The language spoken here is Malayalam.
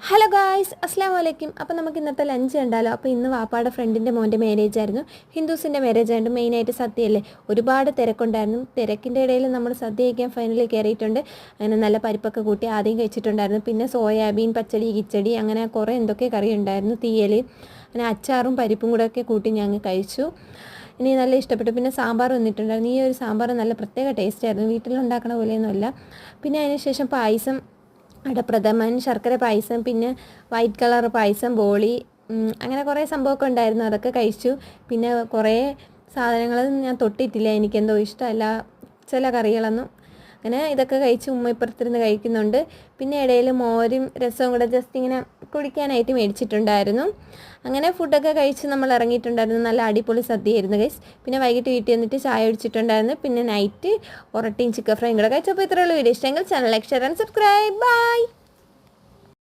ഹലോ ഗായ്സ്, അസ്സാം വലൈക്കും. അപ്പോൾ നമുക്ക് ഇന്നത്തെ ലഞ്ച് കണ്ടാലോ. അപ്പോൾ ഇന്ന് വാപ്പാടെ ഫ്രണ്ടിൻ്റെ മോൻ്റെ മാരേജ് ആയിരുന്നു. ഹിന്ദുസിൻ്റെ മാരേജ് ആയിരുന്നു. മെയിനായിട്ട് സദ്യയല്ലേ, ഒരുപാട് തിരക്കുണ്ടായിരുന്നു. തിരക്കിൻ്റെ ഇടയിൽ നമ്മൾ സദ്യ കഴിക്കാൻ ഫൈനലി കയറിയിട്ടുണ്ട്. അങ്ങനെ നല്ല പരിപ്പൊക്കെ കൂട്ടി ആദ്യം കഴിച്ചിട്ടുണ്ടായിരുന്നു. പിന്നെ സോയാബീൻ പച്ചടി, കിച്ചടി, അങ്ങനെ കുറേ എന്തൊക്കെ കറി ഉണ്ടായിരുന്നു. തീയൽ, അങ്ങനെ അച്ചാറും പരിപ്പും കൂടെ ഒക്കെ കൂട്ടി ഞങ്ങൾ കഴിച്ചു. ഇനി നല്ല ഇഷ്ടപ്പെട്ടു. പിന്നെ സാമ്പാർ വന്നിട്ടുണ്ടായിരുന്നു. ഈ ഒരു സാമ്പാർ നല്ല പ്രത്യേക ടേസ്റ്റ് ആയിരുന്നു, വീട്ടിലുണ്ടാക്കണ പോലെയൊന്നുമല്ല. പിന്നെ അതിന് ശേഷം പായസം, അടപ്രഥമൻ, ശർക്കര പായസം, പിന്നെ വൈറ്റ് കളർ പായസം, ബോളി, അങ്ങനെ കുറേ സംഭവമൊക്കെ ഉണ്ടായിരുന്നു. അതൊക്കെ കഴിച്ചു. പിന്നെ കുറേ സാധനങ്ങൾ ഞാൻ തൊട്ടിട്ടില്ല, എനിക്കെന്തോ ഇഷ്ടമല്ല ചില കറികളൊന്നും. അങ്ങനെ ഇതൊക്കെ കഴിച്ച് ഉമ്മ ഇപ്പുറത്തിരുന്ന് കഴിക്കുന്നുണ്ട്. പിന്നെ ഇടയിൽ മോരും രസവും കൂടെ ജസ്റ്റ് ഇങ്ങനെ കുടിക്കാനായിട്ട് മേടിച്ചിട്ടുണ്ടായിരുന്നു. അങ്ങനെ ഫുഡൊക്കെ കഴിച്ച് നമ്മൾ ഇറങ്ങിയിട്ടുണ്ടായിരുന്നു. നല്ല അടിപൊളി സദ്യയായിരുന്നു ഗൈസ്. പിന്നെ വൈകിട്ട് വീട്ടിൽ വന്നിട്ട് ചായ ഒഴിച്ചിട്ടുണ്ടായിരുന്നു. പിന്നെ നൈറ്റ് ഒറട്ടിയും ചിക്കൻ ഫ്രൈയും കൂടെ കഴിച്ചപ്പോൾ ഇത്രയുള്ള വീഡിയോ ഇഷ്ടമെങ്കിൽ channel like, share and subscribe. By.